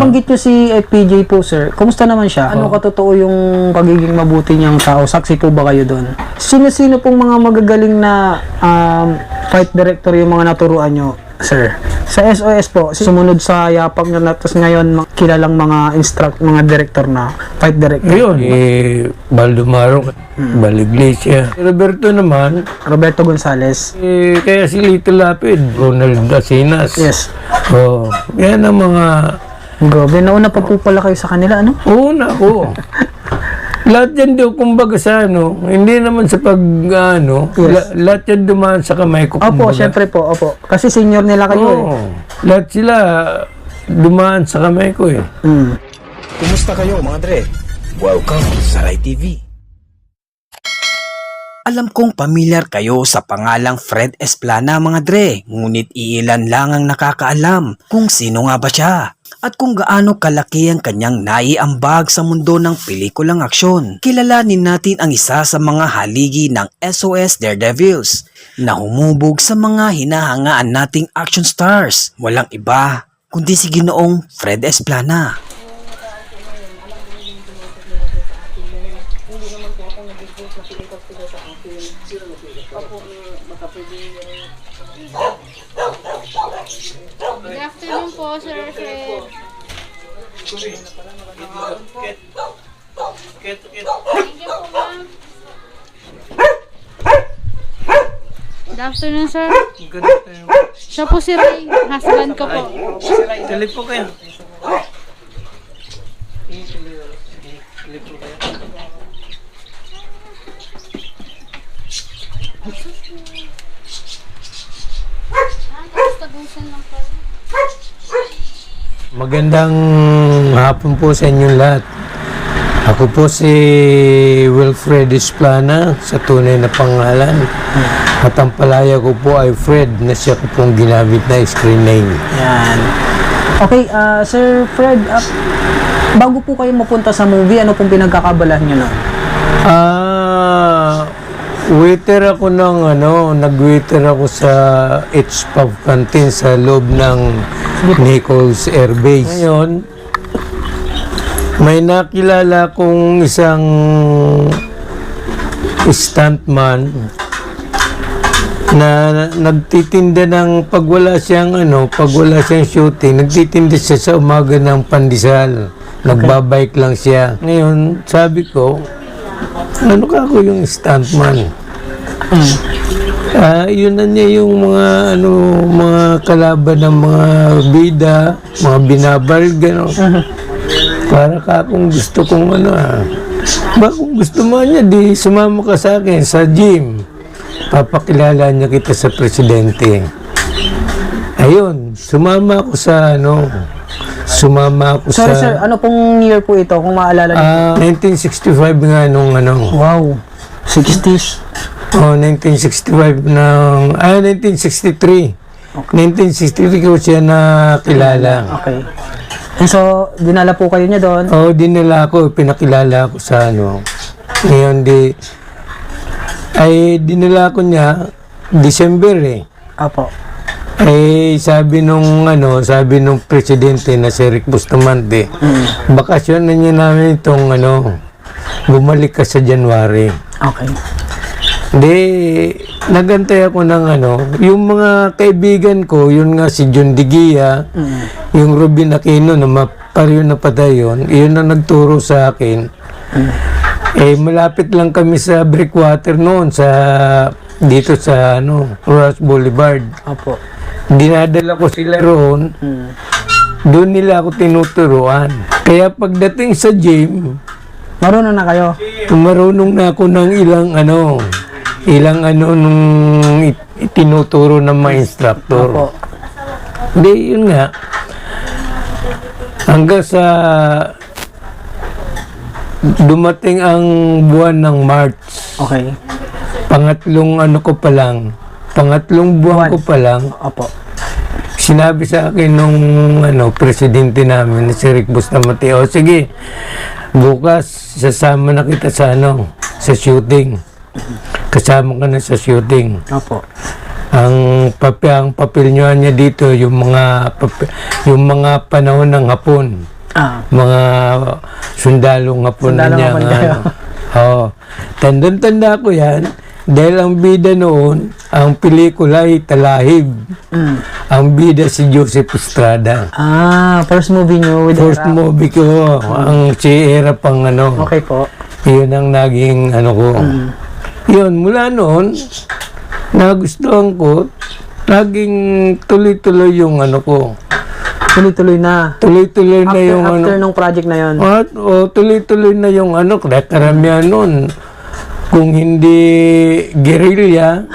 nabanggit nyo si FPJ po, sir. Kumusta naman siya? Ano katotoo yung pagiging mabuti niyang tao? Saksi po ba kayo doon? Sino-sino pong mga magagaling na fight director yung mga naturuan nyo, sir? Sa SOS po, sumunod sa yapak nyo na, tapos ngayon kilalang mga mga director na, fight director. Ayun, Baldumaro, Baliglesia. Roberto naman, Roberto Gonzales. kaya si Little Lapid, Ronald Asinas. Yes. Oh, yan ang mga Grabe, nauna pa po pala kayo sa kanila, ano? una ko. Lahat yan daw, kumbaga sa hindi naman sa pag, Yes. lahat yan dumaan sa kamay ko, Opo, kumbaga. syempre po, opo. Kasi senior nila kayo Oo, lahat sila dumaan sa kamay ko eh. eh. Mm. Kumusta kayo mga Dre? Welcome sa Rai TV. Alam kong pamilyar kayo sa pangalang Fred Esplana mga Dre, ngunit iilan lang ang nakakaalam kung sino nga ba siya at kung gaano kalaki ang kanyang naiambag sa mundo ng pelikulang aksyon. Kilalanin natin ang isa sa mga haligi ng SOS Daredevils na humubog sa mga hinahangaan nating action stars. Walang iba kundi si Ginoong Fred Esplana. Good afternoon po, Sir Fred. Thank you po, ma'am. Good afternoon, sir. Siya po si Ray, husband ko po. Tuloy po kayo. Tagusan lang pala. Magandang hapon po sa inyong lahat. Ako po si Wilfred Esplana sa tunay na pangalan. At ang palaya ko po ay Fred na siya ko pong ginamit na screen name. Yan. Okay, Sir Fred, bago po kayo mapunta sa movie, ano pong pinagkakabalan nyo no? Waiter ako ng nag-waiter ako sa H-Pub Canteen sa loob ng Nichols Air Base. Ngayon, may nakilala kong isang stuntman na nagtitinda ng pag wala siyang shooting, nagtitinda siya sa umaga ng pandesal. Nagbabike lang siya. Ngayon, sabi ko, ano ka ako yung stuntman? Yun na niya yung mga kalaban ng mga bida, mga binabal, gano'n. Para ka kung gusto kong ba kung gusto mo niya, di sumama ka sa akin sa gym. Papakilala niya kita sa presidente. Ayun, sumama ako sa Sorry sir, ano pong year po ito kung maalala niyo? 1965 nga nung Wow, 60s. 1965 1963. 1963 ko siya nakilala. Okay. And so, dinala po kayo niya doon? Dinala ako, pinakilala ko sa Ngayon dinala ko niya December eh. Apo. Sabi nung presidente na si Rick Bustamante, bakasyon na niya namin itong bumalik ka sa January. Okay. Nagantay ako ng yung mga kaibigan ko, yun nga si John Digia, yung Ruben Aquino na pareho na patay yun na nagturo sa akin. Malapit lang kami sa Breakwater noon, dito sa Ross Boulevard. Apo. Dinadala ko sila roon, doon nila ako tinuturuan. Kaya pagdating sa gym, Marunong na kayo? marunong na ako ng ilang nung itinuturo ng mga instructor. Apo. Hindi, yun nga. Hanggang sa dumating ang buwan ng March. Okay. Pangatlong buwan ko pa lang, Apo. sinabi sa akin nung presidente namin, si Rick Bustamante, sige, bukas sasama na kita sa shooting. Kasama ka na sa shooting. Apo. ang papel niya dito, yung mga panahon ng Hapon. Mga sundalong Hapon na Sundalong niya. Hapon kayo. Oo. Tanda ko yan. Dahil ang bida noon, ang pelikula ay Talahib. Ang bida si Joseph Estrada. First movie nyo with First Era. movie ko, ang si Era pang ano. Okay po. Yun ang naging ano ko. Yun, mula noon, nagustuhan ko, naging tuloy-tuloy yung ano ko. Tuloy-tuloy na. Tuloy-tuloy na yung After ano. nung project na yon. At tuloy-tuloy na yung ano, kaya karamihan noon, kung hindi guerrilla,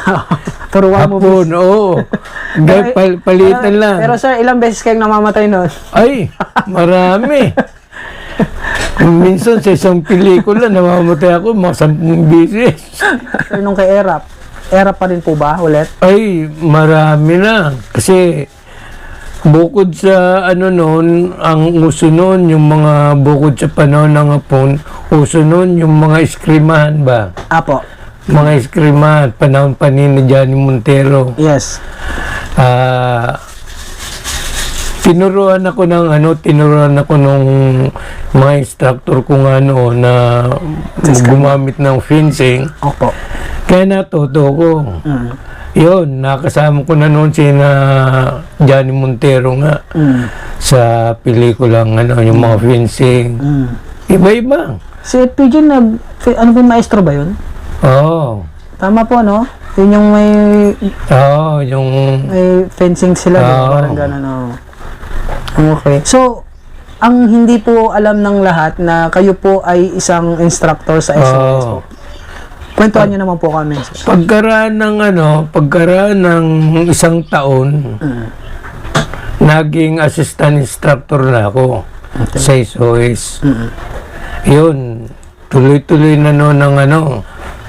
Turuan mo. Hapon, oo. Dahil palitan lang. Pero sir, ilang beses kayong namamatay nun? Ay, marami. Minsan sa isang pelikula, namamatay ako mga 10 beses. Sir, nung kay Erap. Erap pa rin po ba ulit? Ay, marami na. Kasi, bukod sa ano noon, ang uso noon, yung mga bukod sa panahon ng Hapon, uso noon yung mga eskrimahan ba? Apo. Mga eskrimahan, panahon pa ni Johnny Montero. Yes. Tinuruan ako nung mga instructor ko nga noon na gumamit ng fencing. Opo. Kaya natuto ko. Yun, nakasama ko na noon si Johnny Montero nga sa pelikulang yung mga fencing. Iba-iba. Si FPJ ano po, maestro ba yun? Oo. Tama po, no? Yun yung may Yung fencing sila. Oo. Parang gano'n, Okay. So, ang hindi po alam ng lahat na kayo po ay isang instructor sa SOS po. Kwentuhan nyo naman po kami. pagkaraan ng isang taon, naging assistant instructor na ako sa SOS. Yun, tuloy-tuloy na noon ng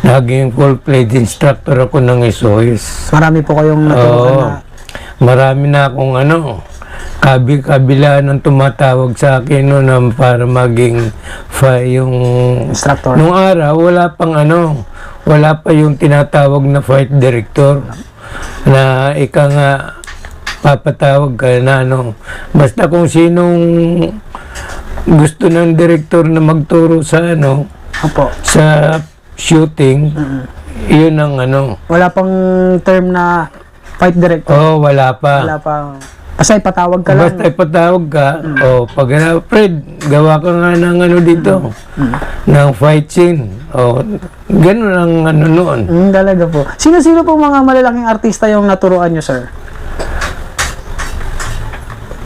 naging full-fledged instructor ako ng SOS. Marami po kayong naturuan na. Marami na akong kabila ng tumatawag sa akin noon para maging yung Instructor. nung araw wala pa yung tinatawag na fight director na ika nga papatawag ka na basta kung sinong gusto ng director na magturo sa Opo. sa shooting, yun ang Wala pang term na fight director. wala pa. Wala pang... Basta ipatawag ka lang. Basta ipatawag ka, pag Fred, gawa ka nga ng dito, ng fight scene. Ganun ang noon. Talaga po. Sino-sino po mga malalaking artista yung naturuan nyo, sir?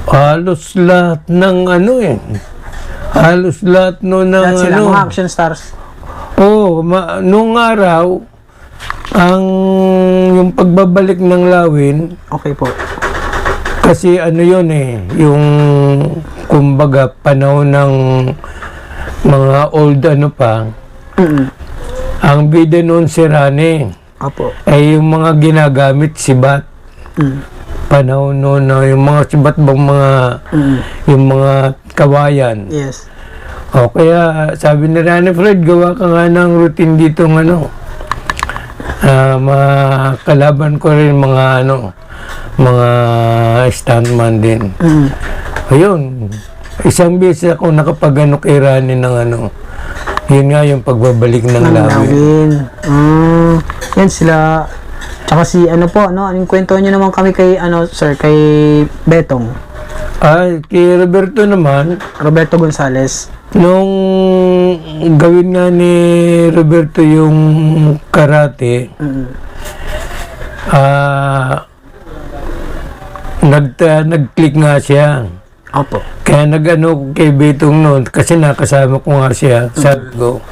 Halos lahat ng halos lahat noon ng Lahat sila, mga action stars. nung araw, yung pagbabalik ng Lawin, Okay po. kasi yung kumbaga panahon ng mga old pa, ang bida noon si Rane, Opo. ay yung mga ginagamit sibat. Panahon noon na yung mga sibat bang yung mga kawayan. Yes. Kaya sabi ni Rane, Fred, gawa ka nga ng routine dito kalaban ko rin mga stuntman din. Ayun, isang beses ako nakapag kay Rani ng yun nga yung pagbabalik ng Lawin. Yan sila. Tsaka si anong kwento nyo naman kami kay sir, kay Betong. Kay Roberto naman, Roberto Gonzales. nung gawin nga ni Roberto yung karate, nag-click nga siya. Opo. Kaya kay Betong noon, kasi nakasama ko nga siya, sabi ko,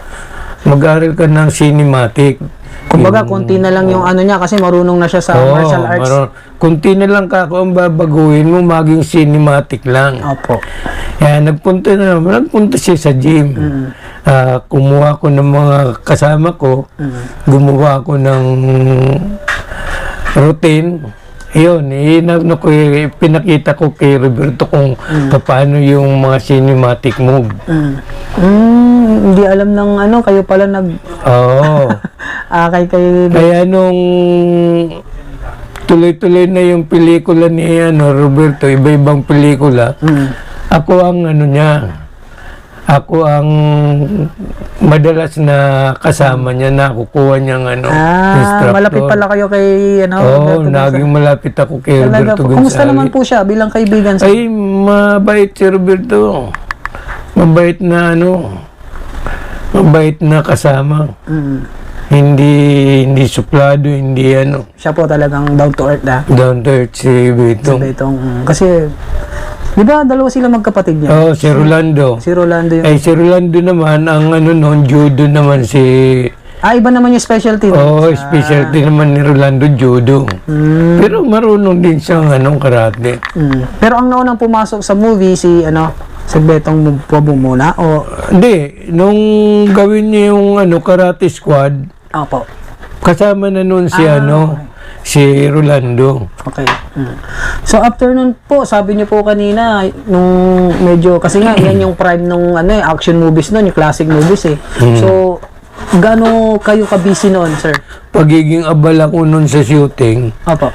mag-aral ka ng cinematic. Kumbaga, konti na lang yung niya kasi marunong na siya sa martial arts. Kunti na lang ang babaguhin mo, maging cinematic lang. Opo. Kaya nagpunta siya sa gym. Kumuha ko ng mga kasama ko, gumawa ko ng routine. Yun, pinakita ko kay Roberto kung paano yung mga cinematic move. Hindi alam ng kayo pala Oo. kay Kaya nung tuloy-tuloy na yung pelikula ni Roberto, iba-ibang pelikula. Ako ang ako ang madalas na kasama niya, na kukuha niyang instructor. Malapit pala kayo kay Oo, Roberto naging malapit ako kay Talaga Roberto po. Gonzales. Kumusta naman po siya bilang kaibigan sa... Ay, mabait si Roberto. Mabait na mabait na kasama. Hindi suplado, hindi Siya po talagang down to earth down to earth si Betong. Kasi, di ba dalawa sila magkapatid niya? Oo, si Rolando. Si Rolando yung... Ay, si Rolando naman, ang noon, judo naman si... iba naman yung specialty. Oo, specialty naman ni Rolando, judo. Pero marunong din siyang karate. Pero ang naunang pumasok sa movie, si Betong muna o... Hindi, nung gawin niya yung karate squad, Opo. kasama na noon si si Rolando. Okay. So after nun po, sabi niyo po kanina, nung medyo, kasi nga, yan yung prime nung action movies nun, yung classic movies eh. So, gaano kayo ka-busy noon, sir? Pagiging abala ko noon sa shooting, Opo.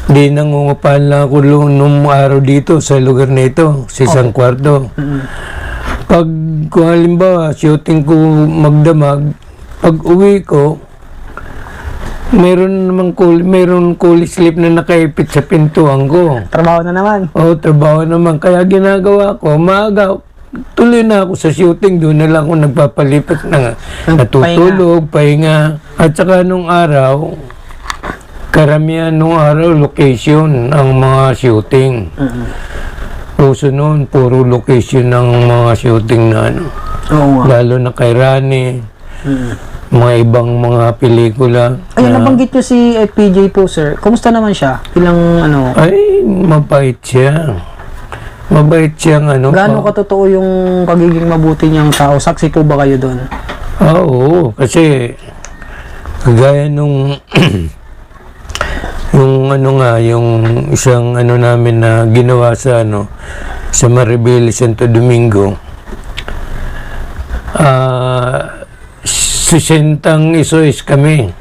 di nangungupahan lang ako nung araw dito sa lugar na ito, sa isang kwarto. Pag, kung halimbawa, shooting ko magdamag, pag uwi ko, meron coolie slip na nakaipit sa pintuan ko. Trabaho na naman. Oo, trabaho naman. Kaya ginagawa ko, maaga, tuloy na ako sa shooting. Doon na lang ako nagpapalipat na natutulog, pahinga. At saka nung araw, karamihan nung araw, location ang mga shooting. Puso noon, puro location ng mga shooting na Oo. Lalo na kay Rani. Mga ibang mga pelikula. Ayun, nabanggit niyo si PJ po, sir. Kumusta naman siya? Ilang Ay, mabait siya. Mabait siyang gaano katotoo yung pagiging mabuti niyang tao? Saksi po ba kayo doon? Oo, kasi kagaya nung yung isang namin na ginawa sa sa Maribel, Santo Domingo. 60 isois kami.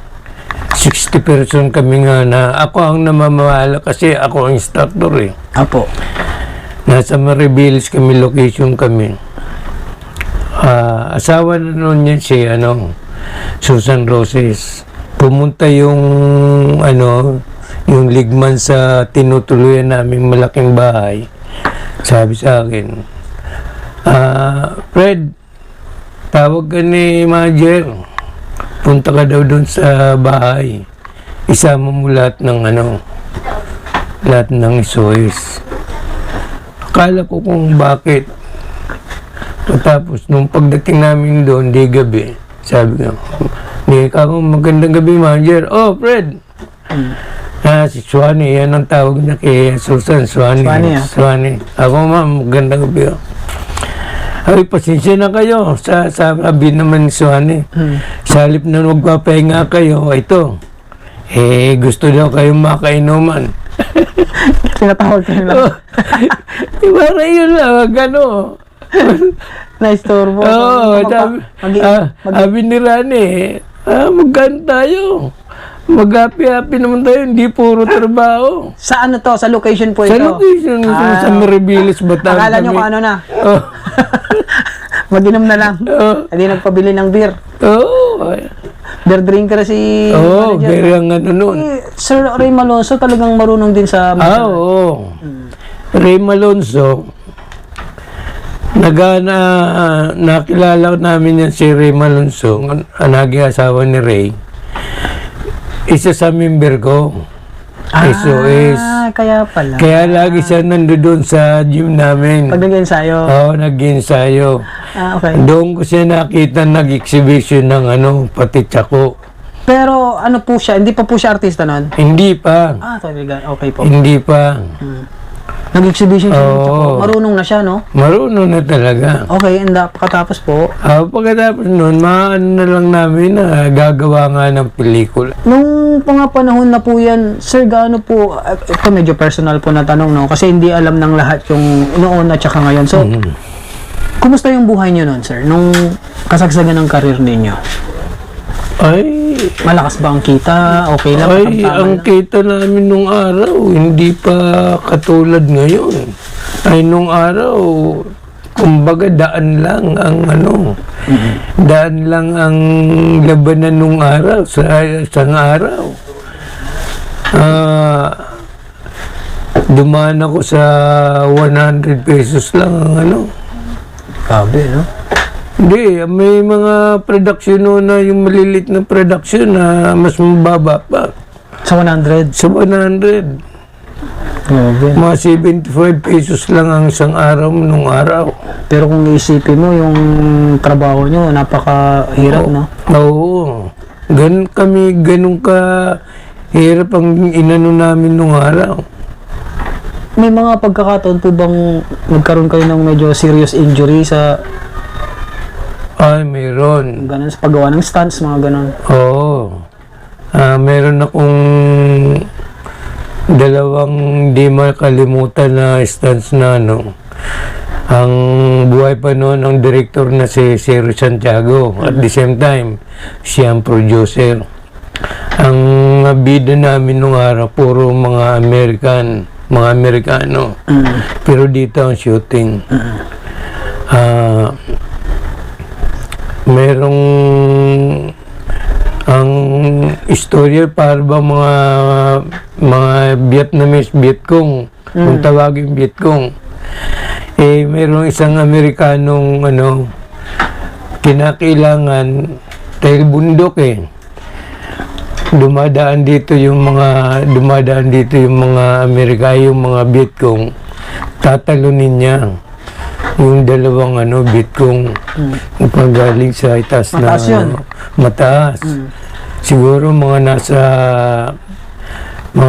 60 person kami nga na ako ang namamahala kasi ako ang instructor eh. Apo. Nasa Maribeles kami, location kami. Asawa na noon yan si Susan Roses. Pumunta yung yung ligman sa tinutuluyan naming malaking bahay. Sabi sa akin, Fred, tawag ka ni manager. Punta ka daw doon sa bahay. Isama mo lahat ng lahat ng isois. Akala ko kung bakit. Tapos, nung pagdating namin doon, di gabi, sabi ko, magandang gabi, manager. Oh, Fred! Si Swanee, yan ang tawag niya kay Susan, Swanee. Swanee. Ako, ma'am, magandang gabi. Ay, pasensya na kayo. Sabi naman ni Swanee. Sa halip na magpapahinga kayo, ito. Gusto daw kayong makainuman. Tinatawag ko nila. Diba na yun lang, Na-istorbo. Oo, sabi ni Rani, magkano tayo? Mag-happy-happy naman tayo, hindi puro trabaho. Sa to? Sa location po ito? Sa location, sa Maribeles, Bataan. Akala nyo kung na? Mag-inom na lang. Hindi nagpabili ng beer. Beer drinker si... beer ang noon. Sir Ray Malonzo talagang marunong din sa... Oo. Ray Malonzo, nakilala namin yan si Ray Malonzo, ang naging asawa ni Ray. Isa sa member ko. SOS. Kaya pala. Kaya lagi siya nandoon sa gym namin. Pag nag-ensayo? Oo, nag-ensayo. Okay. Doon ko siya nakita nag-exhibition ng pati tsako. Pero po siya? Hindi pa po siya artista nun? Hindi pa. Talaga. Okay po. Hindi pa. Nag-exhibition siya ng tsako. Marunong na siya, no? Marunong na talaga. Okay, and pagkatapos po? Pagkatapos nun, na lang namin na gagawa nga ng pelikula. Nung mga panahon na po yan, sir, gaano po, ito medyo personal po na tanong, no? Kasi hindi alam ng lahat yung noon at saka ngayon. So, kumusta yung buhay niyo noon, sir? Nung kasagsagan ng karir ninyo? Ay, Malakas ba ang kita? Okay lang? Ay, katamtaman ang lang? kita namin nung araw, hindi pa katulad ngayon. Ay, nung araw, kumbaga daan lang ang daan lang ang labanan nung araw sa isang araw. Dumaan ako sa 100 pesos lang ang Grabe, no? Hindi, may mga production noon na yung malilit na production na mas mababa pa. Sa 100? Sa 100. Grabe. Mga 75 pesos lang ang isang araw nung araw. Pero kung isipin mo, yung trabaho nyo, napakahirap, no? Oo. Ganun ka hirap ang inano namin nung araw. May mga pagkakataon po bang nagkaroon kayo ng medyo serious injury sa Ay, mayroon. ganun, sa paggawa ng stunts, mga ganun? Oo. Meron akong dalawang di makalimutan na stunts na Ang buhay pa noon ng director na si Sir Santiago. At the same time, siya ang producer. Ang bida namin nung araw, puro mga Amerikano. Pero dito ang shooting. Merong ang istorya para ba mga Vietnamese Vietcong, kung tawagin Vietcong. Merong isang Amerikanong kinakailangan dahil bundok dumadaan dito yung mga Amerika, yung mga Vietcong, tatalunin niya yung dalawang Vietcong pagaling sa itaas na Mataas yun? Mataas. Siguro mga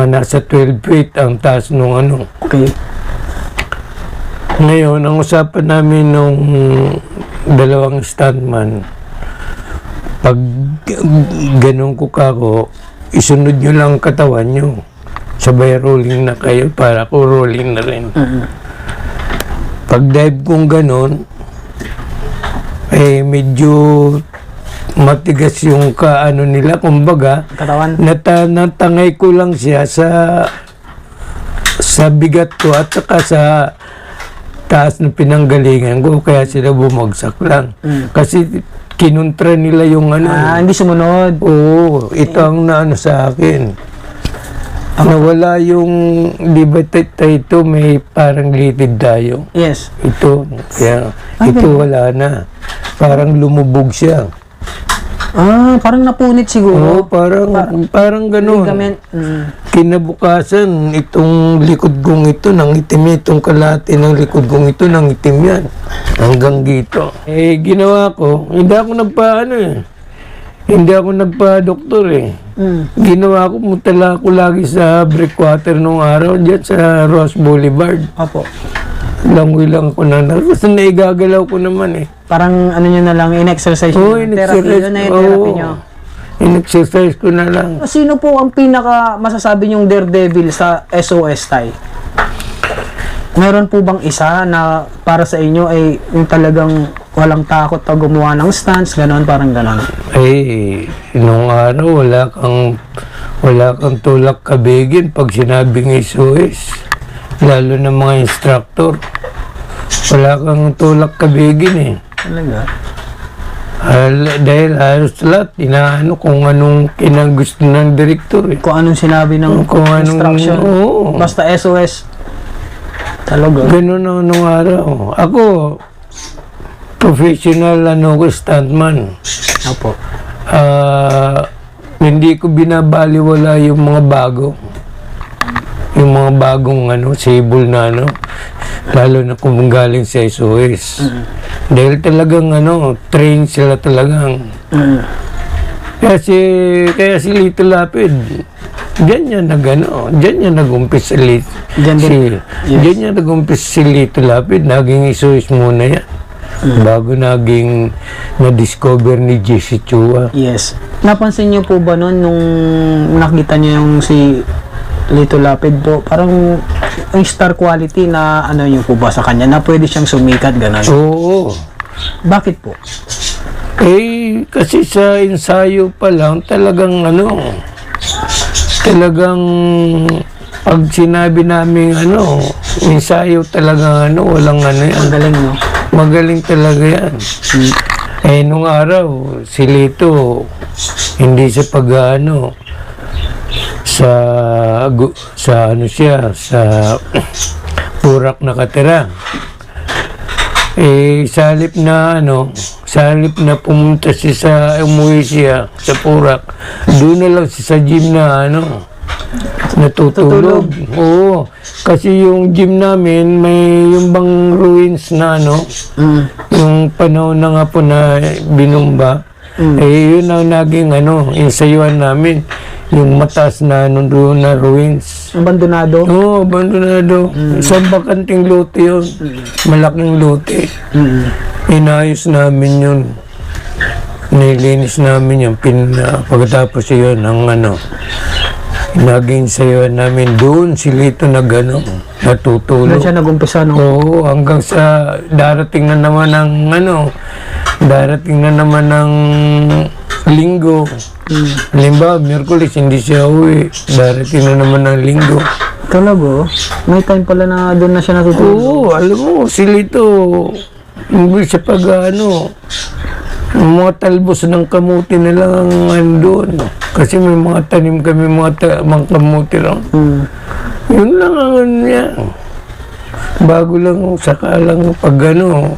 nasa 12 feet ang taas nung Okay. Ngayon, ang usapan namin nung dalawang stuntman, pag ganun ko kako, isunod nyo lang katawan nyo. Sabay rolling na kayo para ko rolling na rin. Pag dive kong ganun, medyo matigas yung nila, kumbaga, Katawan? natangay ko lang siya sa bigat ko at saka sa taas ng pinanggalingan ko, kaya sila bumagsak lang. Kasi kinontra nila yung Hindi sumunod. Oo, ito ang naano sa akin. Nawala yung, di ba ito may parang litid tayo. Yes. Ito, kaya ito wala na. Parang lumubog siya. Parang napunit siguro. Oo, parang ganun. Ligament. Kinabukasan, itong likod kong ito, nang itim itong kalate ng likod kong ito, nang itim yan. Hanggang dito. Ginawa ko, hindi ako nagpa-doktor Ginawa ko, mutala ko lagi sa breakwater nung araw, dyan sa Ross Boulevard. Opo. Langoy lang ako na, kasi naigagalaw ko naman Parang nyo na lang, in-exercise nyo. Therapy, yun na yung therapy nyo. In-exercise ko na lang. Sino po ang pinaka masasabi nyong daredevil sa SOS Tay? Meron po bang isa na para sa inyo ay yung talagang walang takot pag gumawa ng stunts, ganon, parang ganon? Nung araw, wala kang tulak kabigin pag sinabing SOS. Lalo na mga instructor. Wala kang tulak kabigin Talaga? Dahil halos lahat, inaano kung anong gusto ng director Kung anong sinabi ng Kung anong- instruction. oo. Basta SOS. Talaga? Ganun nung araw. Ako, professional stuntman. Opo. Hindi ko binabaliwala yung mga bago. Yung mga bagong sable na lalo na kung galing sa SOS. Dahil talagang train sila talagang. Kaya si Lito Lapid, diyan niya nag-umpis si Lito Lapid, naging SOS muna yan. Bago naging na-discover ni Jesse Chua. Yes. Napansin niyo po ba noon nung nakita niyo yung si Lito Lapid po, parang ang star quality na niyo po ba sa kanya na pwede siyang sumikat, gano'n? Oo. Bakit po? Kasi sa ensayo pa lang, talagang pag sinabi namin ensayo talagang walang yan. Ang galing, no? Magaling talaga yan. Nung araw, si Lito, hindi siya sa Purak nakatira. Salip na pumunta umuwi siya sa Purak, doon na lang siya sa gym na natutulog. Oo, kasi yung gym namin may yung bang ruins na yung panahon na nga po na binumba. Yun ang naging insayuan namin, yung mataas na doon na ruins. Abandonado? Oo, abandonado. Isang bakanting lote yun. Malaking lote. Inayos namin yun. Nilinis namin yun. Pagkatapos yun, naging sayuan namin. Doon si Lito natutulog. Doon siya nag-umpisa, no? Oo, hanggang sa darating na naman ng linggo. Halimbawa, Miyerkules, hindi siya uwi. Darating na naman ng linggo. Talaga? May time pala na doon na siya natutulog? Oo, alam mo, si Lito, hindi siya mga talbos ng kamuti na lang ang andun. Kasi may mga tanim kami, mga kamuti lang. Yun lang ang niya. Bago lang, saka lang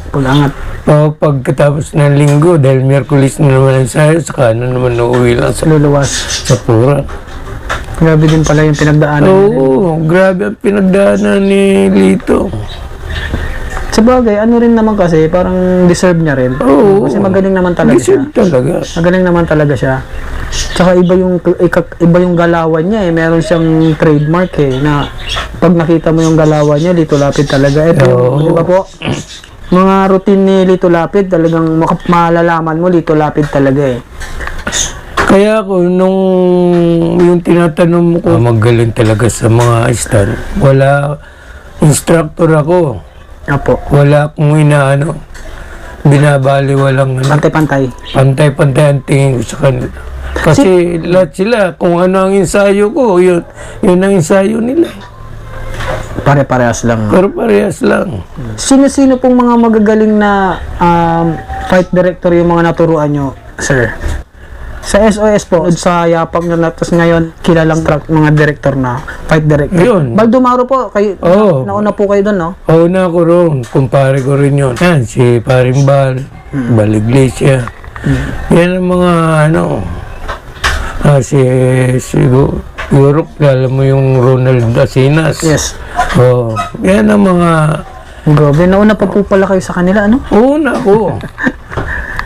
Pag-angat. Pagkatapos ng linggo, dahil Miyerkules na naman ang sayo, saka naman uuwi lang Luluwas. sa Purak. Grabe din pala yung pinagdaanan. Oo, grabe ang pinagdaanan ni Lito. Sa bagay, rin naman kasi, parang deserve niya rin. Oo. Kasi magaling naman talaga siya. Deserve talaga. Magaling naman talaga siya. Tsaka iba yung galawan niya eh. Meron siyang trademark eh, na pag nakita mo yung galawan niya, Lito Lapid talaga. Ito, di ba po? Mga routine ni Lito Lapid, talagang malalaman mo, Lito Lapid talaga eh. Kaya ako, nung yung tinatanong mo ko, magaling talaga sa mga stand. Wala, instructor ako. Apo. Wala akong binabali, walang Pantay-pantay. pantay-pantay ang tingin ko sa kanila. Kasi lahat sila, kung ano ang ensayo ko, yun ang ensayo nila. Pare-parehas lang. Pero parehas lang. Sino-sino pong mga magagaling na fight director yung mga naturuan nyo, sir? Sa SOS po, sa yapak nyo na, tapos ngayon, kilalang mga director na, fight director. Yun. Baldumaro po, kayo, Oo. nauna po kayo doon, no? Una ko ron, kumpare ko rin yun. Yan, si Paring Bal, Bal Iglesia. Yan ang mga siguro, alam mo yung Ronald Asinas. Yes. Yan ang mga Grabe, nauna pa po pala kayo sa kanila, ano? una ko.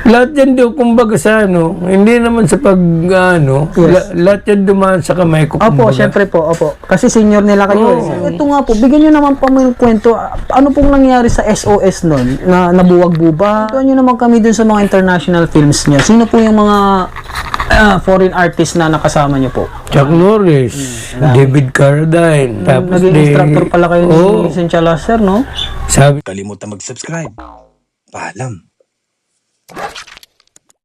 Lahat yan daw, kumbaga sa hindi naman sa Yes. lahat yan dumaan sa kamay ko. Opo, kumbaga. syempre po, opo. Kasi senior nila kayo. Oo. Ito nga po, bigyan nyo naman pa mo yung kwento. Ano pong nangyari sa SOS nun? Na nabuwag buba? Tuwan nyo naman kami dun sa mga international films niya. Sino po yung mga foreign artist na nakasama nyo po? Chuck Norris, David Carradine, tapos Naging instructor pala kayo ni Oo. Vincent Chalacer, no? Sabi Kalimutan mag-subscribe. Paalam.